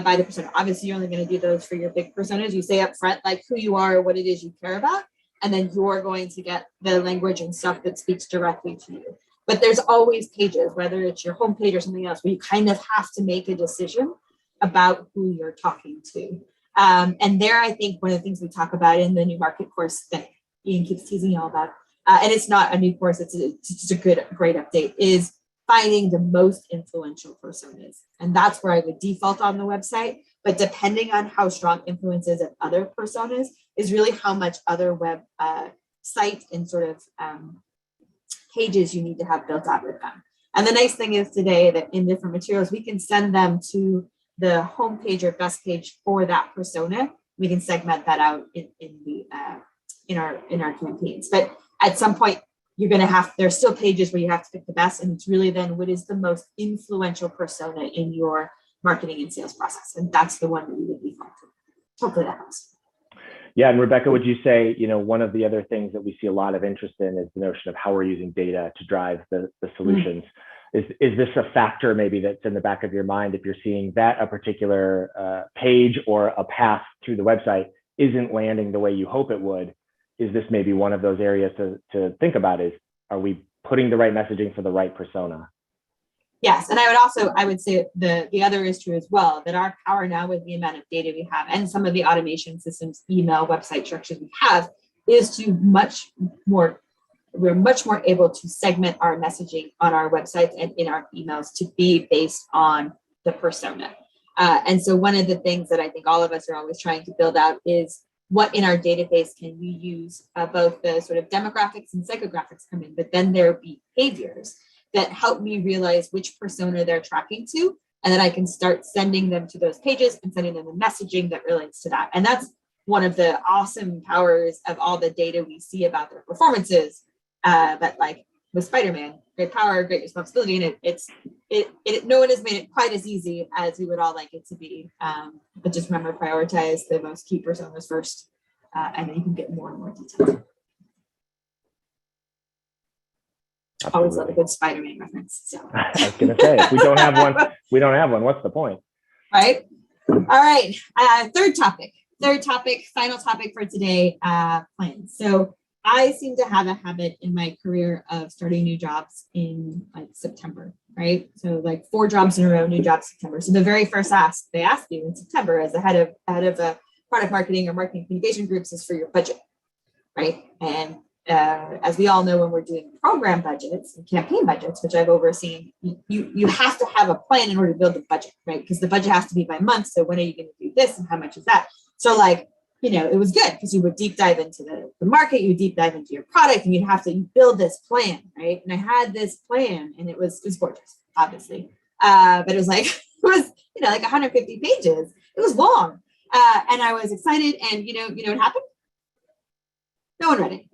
by the persona. Obviously, you're only going to do those for your big personas. You say up front who you are, what it is you care about, and then you're going to get the language and stuff that speaks directly to you. But there's always pages, whether it's your homepage or something else, where you kind of have to make a decision about who you're talking to. And there, I think one of the things we talk about in the new market course that Ian keeps teasing you all about, and it's not a new course, it's just a great update, is finding the most influential personas. And that's where I would default on the website. but depending on how strong influence is of other personas is really how much other web site and sort of pages you need to have built out with them. And the nice thing is today that in different materials, we can send them to the home page or best page for that persona. We can segment that out in our campaigns. But at some point, you're going to have, there's still pages where you have to pick the best. And it's really then what is the most influential persona in your marketing and sales process. And that's the one that you would default to. Hopefully that helps. Yeah, and Rebecca, would you say, one of the other things that we see a lot of interest in is the notion of how we're using data to drive the solutions. Is this a factor maybe that's in the back of your mind if you're seeing that a particular page or a path through the website isn't landing the way you hope it would? Is this maybe one of those areas to think about? Are we putting the right messaging for the right persona? Yes, and I would say the other is true as well, that our power now with the amount of data we have and some of the automation systems, email, website structures we have, is to we're much more able to segment our messaging on our websites and in our emails to be based on the persona. And so one of the things that I think all of us are always trying to build out is what in our database can we use, both the sort of demographics and psychographics come in, but then their behaviors that help me realize which persona they're tracking to, and then I can start sending them to those pages and sending them the messaging that relates to that. And that's one of the awesome powers of all the data we see about their performances. But like with Spider-Man, great power, great responsibility, and no one has made it quite as easy as we would all like it to be. But just remember, prioritize the most key personas first, and then you can get more and more detail. Absolutely. Always love a good Spider-Man reference. So I was going to say, if we don't have one, we don't have one. What's the point? Right. All right. Third topic, final topic for today, plans. So I seem to have a habit in my career of starting new jobs in like September, right? So like 4 jobs in a row, new jobs September. So the very first ask they ask you in September as the head of a product marketing or marketing communication groups is for your budget, right? And as we all know, when we're doing program budgets and campaign budgets, which I've overseen, you have to have a plan in order to build the budget, right? Because the budget has to be by month. So when are you going to do this and how much is that? So like, it was good because you would deep dive into the market, you would deep dive into your product, and you build this plan, right? And I had this plan, and it was gorgeous, obviously, but it was like like 150 pages. It was long, and I was excited. And what happened? No one read it.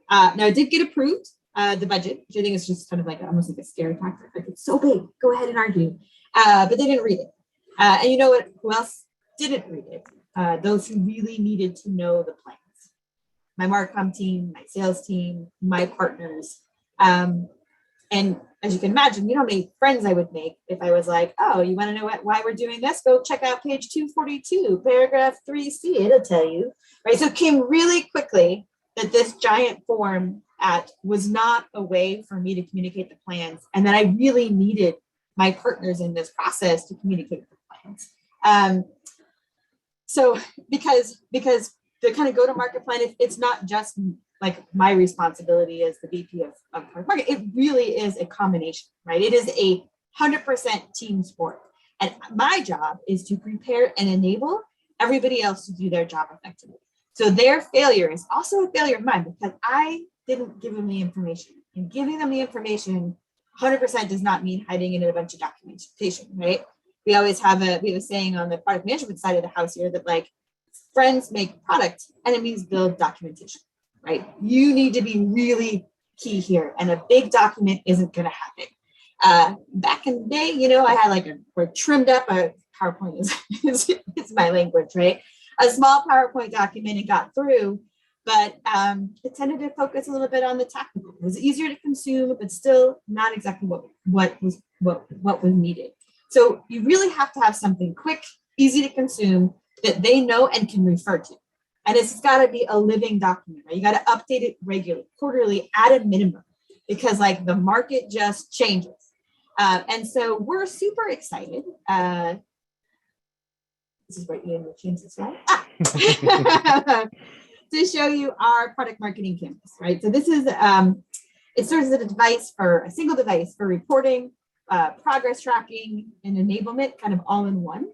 Now it did get approved, the budget, which I think is just kind of like almost like a scare tactic. Like, it's so big, go ahead and argue. But they didn't read it. And you know what? Who else didn't read it? Those who really needed to know the plans. My Marcom team, my sales team, my partners. And as you can imagine, you know how many friends I would make if I was like, oh, you want to know why we're doing this? Go check out page 242, paragraph 3C. It'll tell you. Right. So it came really quickly that this giant form was not a way for me to communicate the plans, and that I really needed my partners in this process to communicate the plans. So because the kind of go-to-market plan, it's not just like my responsibility as the VP of market. It really is a combination, right? It is a 100% team sport, and my job is to prepare and enable everybody else to do their job effectively. So their failure is also a failure of mine because I didn't give them the information. And giving them the information 100% does not mean hiding it in a bunch of documentation, right? We always have a saying on the product management side of the house here that like friends make product, enemies build documentation, right? You need to be really key here, and a big document isn't going to happen. Back in the day, I had we're trimmed up a PowerPoint is my language, right? A small PowerPoint document and got through, but it tended to focus a little bit on the technical. It was easier to consume, but still not exactly what was needed. So you really have to have something quick, easy to consume that they know and can refer to. And it's got to be a living document, right? You got to update it regularly, quarterly at a minimum, because the market just changes. And so we're super excited. This is where Ian will change this slide. To show you our product marketing canvas, right? So this is, it serves as a single device for reporting, progress tracking, and enablement, kind of all in one.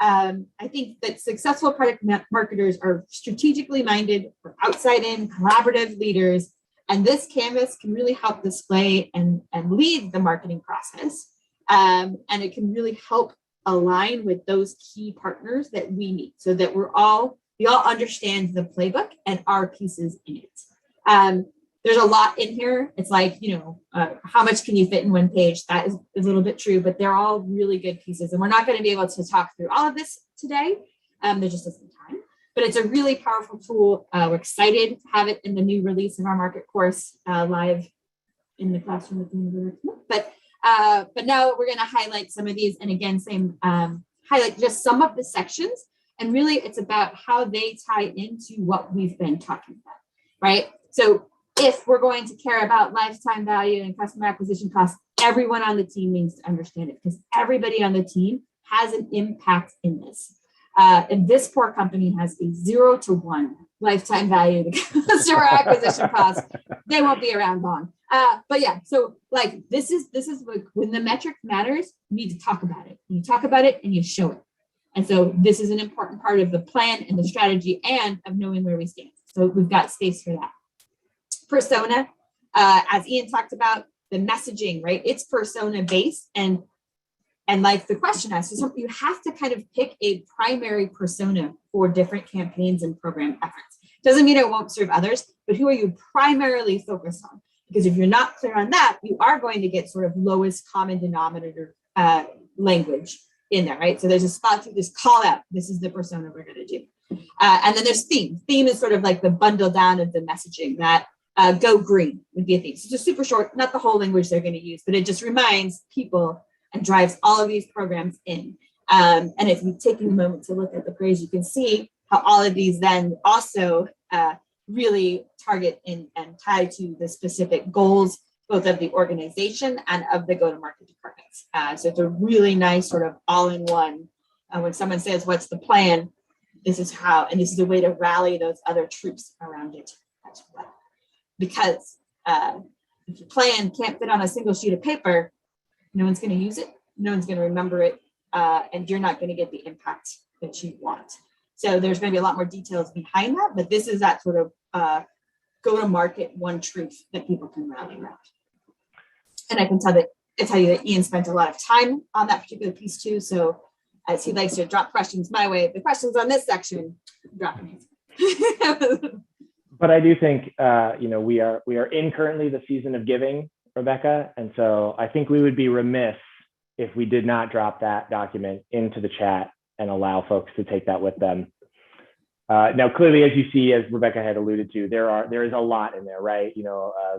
I think that successful product marketers are strategically minded, or outside in, collaborative leaders. And this canvas can really help display and lead the marketing process. And it can really help align with those key partners that we need so that we all understand the playbook and our pieces in it. There's a lot in here. It's like, how much can you fit in one page? That is a little bit true, but they're all really good pieces. And we're not going to be able to talk through all of this today. There just isn't time, but it's a really powerful tool. We're excited to have it in the new release of our market course live in the classroom at the end of the next month. But now we're going to highlight some of these. And again, highlight just some of the sections. And really it's about how they tie into what we've been talking about, right? So if we're going to care about lifetime value and customer acquisition costs, everyone on the team needs to understand it because everybody on the team has an impact in this. And this poor company has a 0 to 1 lifetime value to customer acquisition costs. They won't be around long. But yeah, so like this is like when the metric matters, you need to talk about it. You talk about it and you show it. And so this is an important part of the plan and the strategy and of knowing where we stand. So we've got space for that. Persona, as Ian talked about, the messaging, right? It's persona based and like the question asks, so you have to kind of pick a primary persona for different campaigns and program efforts. Doesn't mean it won't serve others, but who are you primarily focused on? Because if you're not clear on that, you are going to get sort of lowest common denominator language in there, right? So there's a spot to just call out, this is the persona we're going to do. And then there's theme. Theme is sort of like the bundle down of the messaging that go green would be a theme. So just super short, not the whole language they're going to use, but it just reminds people and drives all of these programs in. And if you take a moment to look at the phrase, you can see how all of these then also really target and tie to the specific goals, both of the organization and of the go-to-market departments. So it's a really nice sort of all-in-one. When someone says, what's the plan? This is how, and this is a way to rally those other troops around it as well. Because if your plan can't fit on a single sheet of paper, no one's going to use it, no one's going to remember it, and you're not going to get the impact that you want. So there's going to be a lot more details behind that, but this is that sort of go-to-market one truth that people can rally around. And I can tell you that Ian spent a lot of time on that particular piece too. So as he likes to drop questions my way, the questions on this section, drop an answer. But I do think we are in currently the season of giving, Rebecca, and so I think we would be remiss if we did not drop that document into the chat and allow folks to take that with them. Now, clearly, as you see, as Rebecca had alluded to, there is a lot in there, right?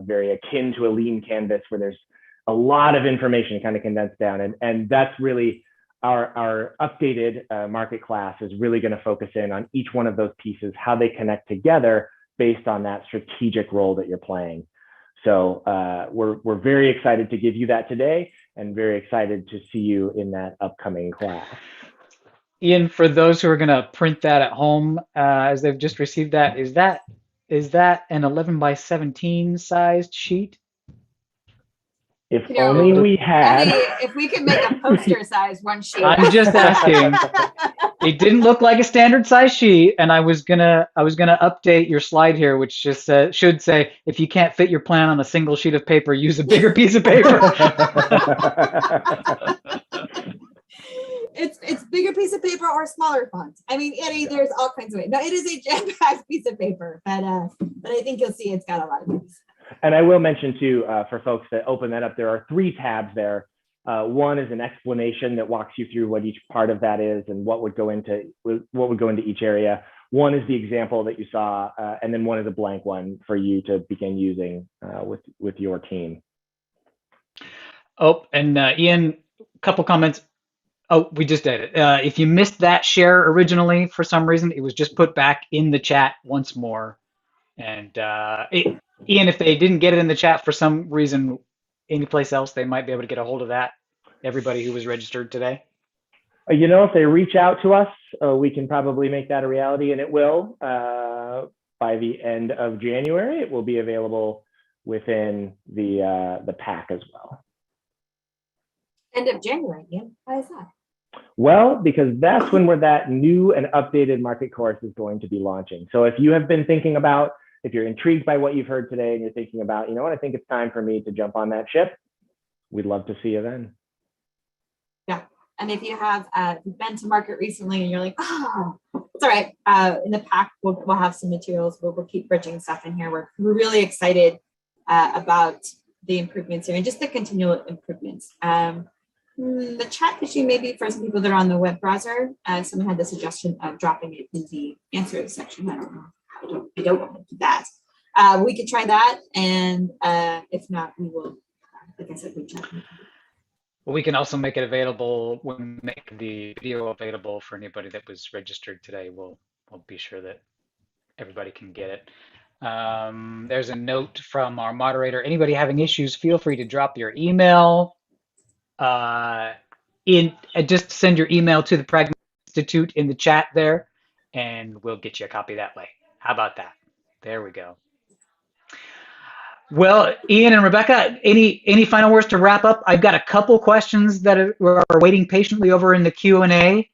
Very akin to a lean canvas where there's a lot of information kind of condensed down, and that's really our updated market class is really going to focus in on each one of those pieces, how they connect together based on that strategic role that you're playing. So we're very excited to give you that today and very excited to see you in that upcoming class. Ian, for those who are going to print that at home as they've just received that, is that an 11 by 17 sized sheet? If only we had. If we could make a poster size one sheet. I'm just asking. It didn't look like a standard size sheet, and I was gonna update your slide here, which just should say, if you can't fit your plan on a single sheet of paper, use a bigger piece of paper. It's bigger piece of paper or smaller font. I mean, Eddie, there's all kinds of ways. No, it is a jam-packed piece of paper, but I think you'll see it's got a lot of things. And I will mention too, for folks that open that up, there are 3 tabs there. One is an explanation that walks you through what each part of that is and what would go into each area. One is the example that you saw, and then one is a blank one for you to begin using with your team. Oh, and Ian, a couple comments. Oh, we just did it. If you missed that share originally for some reason, it was just put back in the chat once more. And Ian, if they didn't get it in the chat for some reason, anyplace else, they might be able to get a hold of that. Everybody who was registered today. If they reach out to us, we can probably make that a reality, and it will. By the end of January, it will be available within the pack as well. End of January, yeah. Why is that? Well, because that's when that new and updated market course is going to be launching. So if you have been thinking about, if you're intrigued by what you've heard today and you're thinking about, you know what, I think it's time for me to jump on that ship, we'd love to see you then. Yeah. And if you have been to market recently and you're like, oh, it's all right. In the pack, we'll have some materials. We'll keep bridging stuff in here. We're really excited about the improvements here and just the continual improvements. The chat issue, maybe for some people that are on the web browser, someone had the suggestion of dropping it in the answers section. I don't know. I don't want to do that. We could try that. And if not, we will, like I said, we chat. We can also make it available when we make the video available for anybody that was registered today. We'll be sure that everybody can get it. There's a note from our moderator. Anybody having issues, feel free to drop your email. Just send your email to the Pragmatic Institute in the chat there, and we'll get you a copy that way. How about that? There we go. Well, Ian and Rebecca, any final words to wrap up? I've got a couple questions that are waiting patiently over in the Q&A.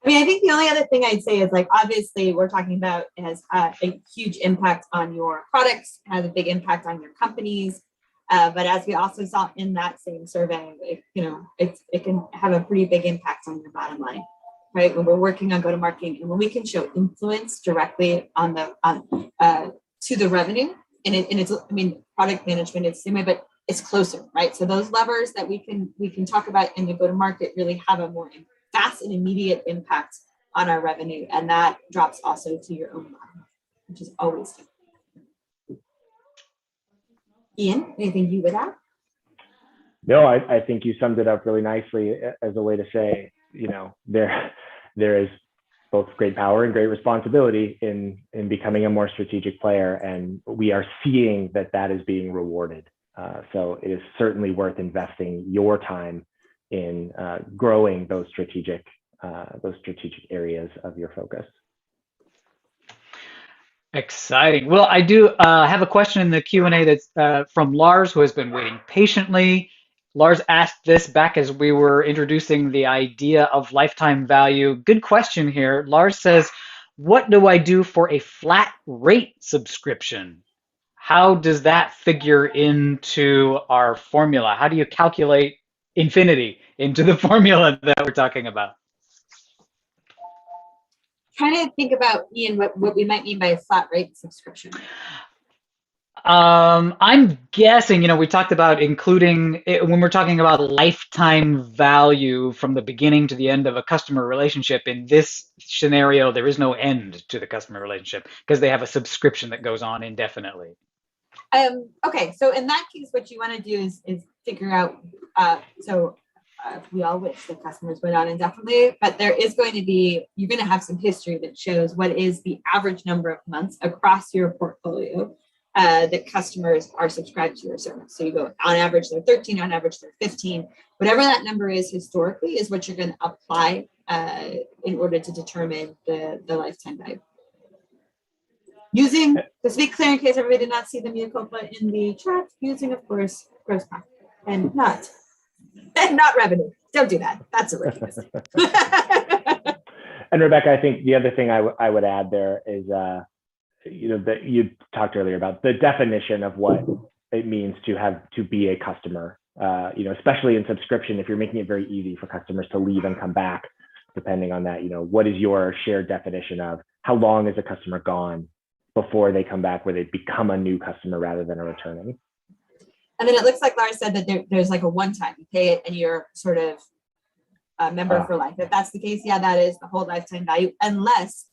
I mean, I think the only other thing I'd say is, like, obviously we're talking about it has a huge impact on your products, has a big impact on your companies. But as we also saw in that same survey, it can have a pretty big impact on your bottom line, right? When we're working on go-to-market and when we can show influence directly on to the revenue, and it's, I mean, product management is the same way, but it's closer, right? So those levers that we can talk about in the go-to-market really have a more fast and immediate impact on our revenue, and that drops also to your own bottom, which is always good. Ian, anything you would add? No, I think you summed it up really nicely as a way to say, there is both great power and great responsibility in becoming a more strategic player, and we are seeing that is being rewarded. So it is certainly worth investing your time in growing those strategic areas of your focus. Exciting. Well, I do have a question in the Q&A that's from Lars, who has been waiting patiently. Lars asked this back as we were introducing the idea of lifetime value. Good question here. Lars says, what do I do for a flat rate subscription? How does that figure into our formula? How do you calculate infinity into the formula that we're talking about? Trying to think about, Ian, what we might mean by a flat rate subscription. I'm guessing, we talked about including it when we're talking about lifetime value from the beginning to the end of a customer relationship. In this scenario, there is no end to the customer relationship because they have a subscription that goes on indefinitely. Okay, so in that case, what you want to do is figure out, we all wish the customers went on indefinitely, but there is going to be, you're going to have some history that shows what is the average number of months across your portfolio that customers are subscribed to your service. So you go, on average, they're 13, on average, they're 15. Whatever that number is historically is what you're going to apply in order to determine the lifetime value. Using, just to be clear in case everybody did not see the mea culpa in the chat, using, of course, gross profit and not revenue. Don't do that. That's a rookie mistake. And Rebecca, I think the other thing I would add there is, that you talked earlier about the definition of what it means to be a customer. Especially in subscription, if you're making it very easy for customers to leave and come back, depending on that, what is your shared definition of how long is a customer gone before they come back, where they become a new customer rather than a returning? And then it looks like Lars said that there's like a one-time, you pay it and you're sort of a member for life. If that's the case, yeah, that is the whole lifetime value, unless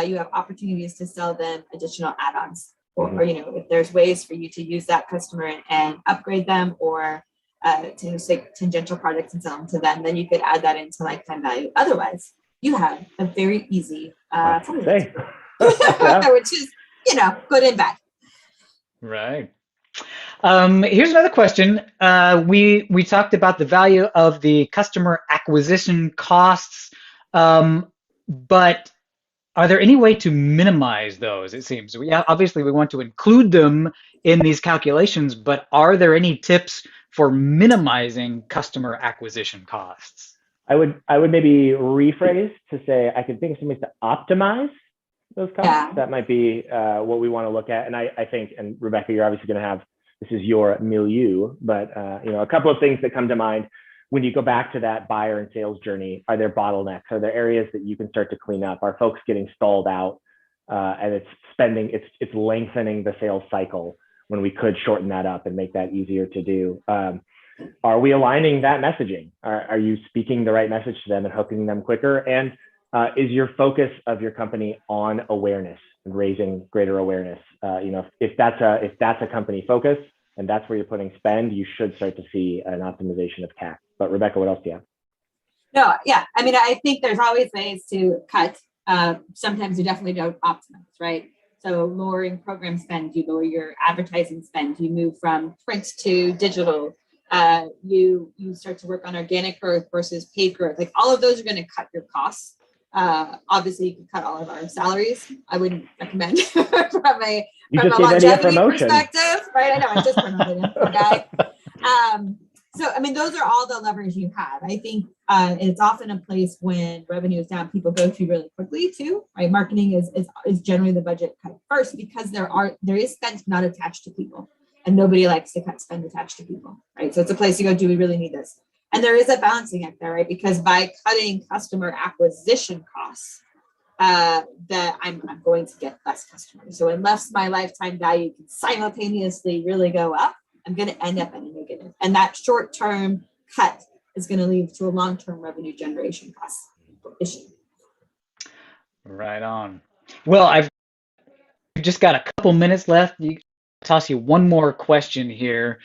you have opportunities to sell them additional add-ons, or if there's ways for you to use that customer and upgrade them, or to take tangential products and sell them to them, then you could add that into lifetime value. Otherwise, you have a very easy which is, good and bad. Right. Here's another question. We talked about the value of the customer acquisition costs, but are there any way to minimize those? It seems obviously we want to include them in these calculations, but are there any tips for minimizing customer acquisition costs? I would maybe rephrase to say I could think of some ways to optimize those costs. Yeah. That might be what we want to look at. And I think, and Rebecca, you're obviously going to have, this is your milieu, but a couple of things that come to mind when you go back to that buyer and sales journey. Are there bottlenecks? Are there areas that you can start to clean up? Are folks getting stalled out? And it's lengthening the sales cycle when we could shorten that up and make that easier to do. Are we aligning that messaging? Are you speaking the right message to them and hooking them quicker? And is your focus of your company on awareness and raising greater awareness? If that's a company focus and that's where you're putting spend, you should start to see an optimization of CAC. But Rebecca, what else do you have? No, yeah. I mean, I think there's always ways to cut. Sometimes you definitely don't optimize, right? So lowering program spend, you lower your advertising spend, you move from print to digital. You start to work on organic growth versus paid growth. Like all of those are going to cut your costs. Obviously, you can cut all of our salaries. I wouldn't recommend from a longevity perspective, right? I know I just promoted him, poor guy. So I mean, those are all the levers you have. I think it's often a place when revenue is down, people go to really quickly too, right? Marketing is generally the budget cut first because there is spend not attached to people. And nobody likes to cut spend attached to people, right? So it's a place you go, do we really need this? And there is a balancing act there, right? Because by cutting customer acquisition costs, that I'm going to get less customers. So unless my lifetime value can simultaneously really go up, I'm going to end up in a negative. And that short-term cut is going to lead to a long-term revenue generation cost issue. Right on. Well, I've just got a couple minutes left. Toss you one more question here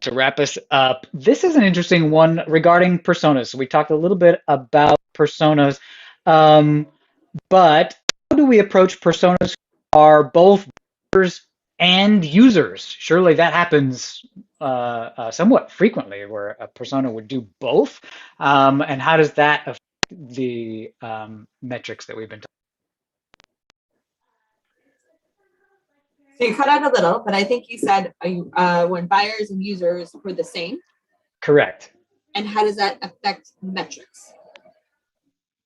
to wrap us up. This is an interesting one regarding personas. So we talked a little bit about personas, but how do we approach personas who are both buyers and users? Surely that happens somewhat frequently where a persona would do both. And how does that affect the metrics that we've been talking? So you cut out a little, but I think you said when buyers and users were the same. Correct. And how does that affect metrics?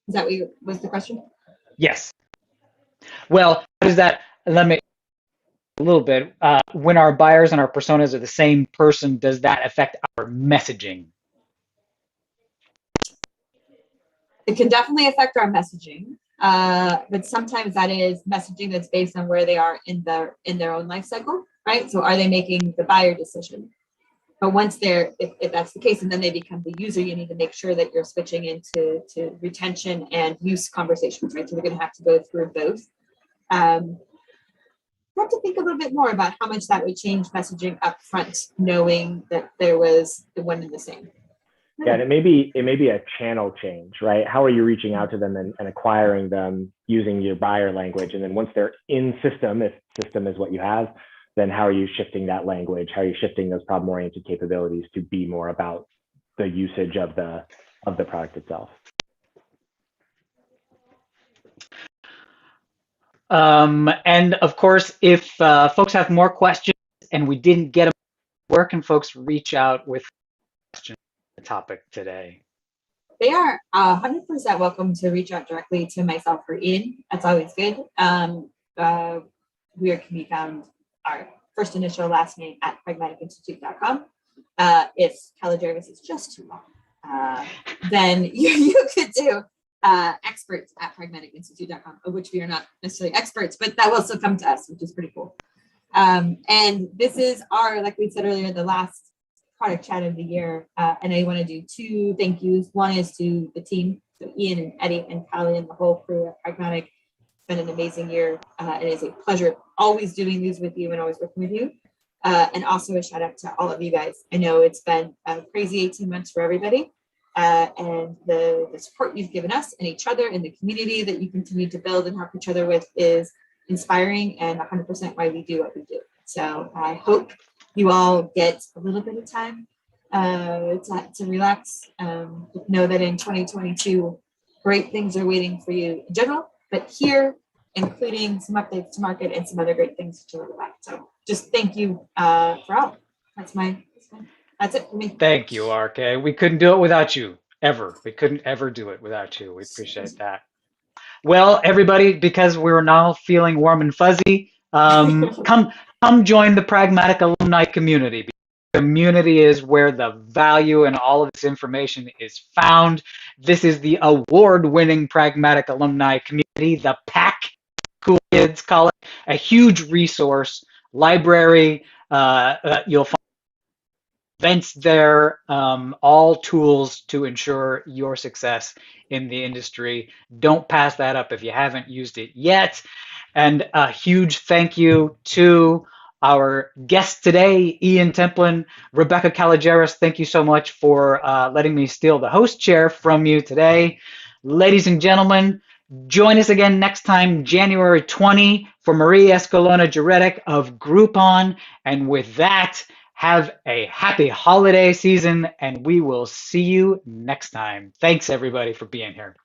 Is that what was the question? Yes. Well, how does that, let me a little bit, when our buyers and our personas are the same person, does that affect our messaging? It can definitely affect our messaging. But sometimes that is messaging that's based on where they are in their own life cycle, right? So are they making the buyer decision? But once if that's the case, and then they become the user, you need to make sure that you're switching into retention and use conversations, right? So we're going to have to go through both. I have to think a little bit more about how much that would change messaging up front, knowing that there was the one and the same. Yeah, and it may be a channel change, right? How are you reaching out to them and acquiring them using your buyer language? And then once they're in system, if system is what you have, then how are you shifting that language? How are you shifting those problem-oriented capabilities to be more about the usage of the product itself? And of course, if folks have more questions and we didn't get them, where can folks reach out with questions on the topic today? They are 100% welcome to reach out directly to myself or Ian. That's always good. We can be found our first initial last name at pragmaticinstitute.com. If Kelly Jarvis is just too long, then you could do experts at pragmaticinstitute.com, of which we are not necessarily experts, but that will still come to us, which is pretty cool. And this is our, like we said earlier, the last product chat of the year. And I want to do two thank yous. One is to the team, so Ian and Eddie and Callie and the whole crew at Pragmatic. It's been an amazing year. It is a pleasure always doing these with you and always working with you. And also a shout out to all of you guys. I know it's been a crazy 18 months for everybody. And the support you've given us and each other and the community that you continue to build and help each other with is inspiring and 100% why we do what we do. So I hope you all get a little bit of time to relax. Know that in 2022, great things are waiting for you in general, but here including some updates to market and some other great things to learn about. So just thank you for all. That's it for me. Thank you, RK. We couldn't do it without you, ever. We couldn't ever do it without you. We appreciate that. Well, everybody, because we're now feeling warm and fuzzy, come join the Pragmatic alumni community. The community is where the value and all of this information is found. This is the award-winning Pragmatic alumni community, the PAC, cool kids call it, a huge resource library. You'll find events there, all tools to ensure your success in the industry. Don't pass that up if you haven't used it yet. And a huge thank you to our guests today, Ian Templin, Rebecca Caligeris. Thank you so much for letting me steal the host chair from you today. Ladies and gentlemen, join us again next time, January 20, for Marie Escalona-Juretic of Groupon. And with that, have a happy holiday season, and we will see you next time. Thanks, everybody, for being here.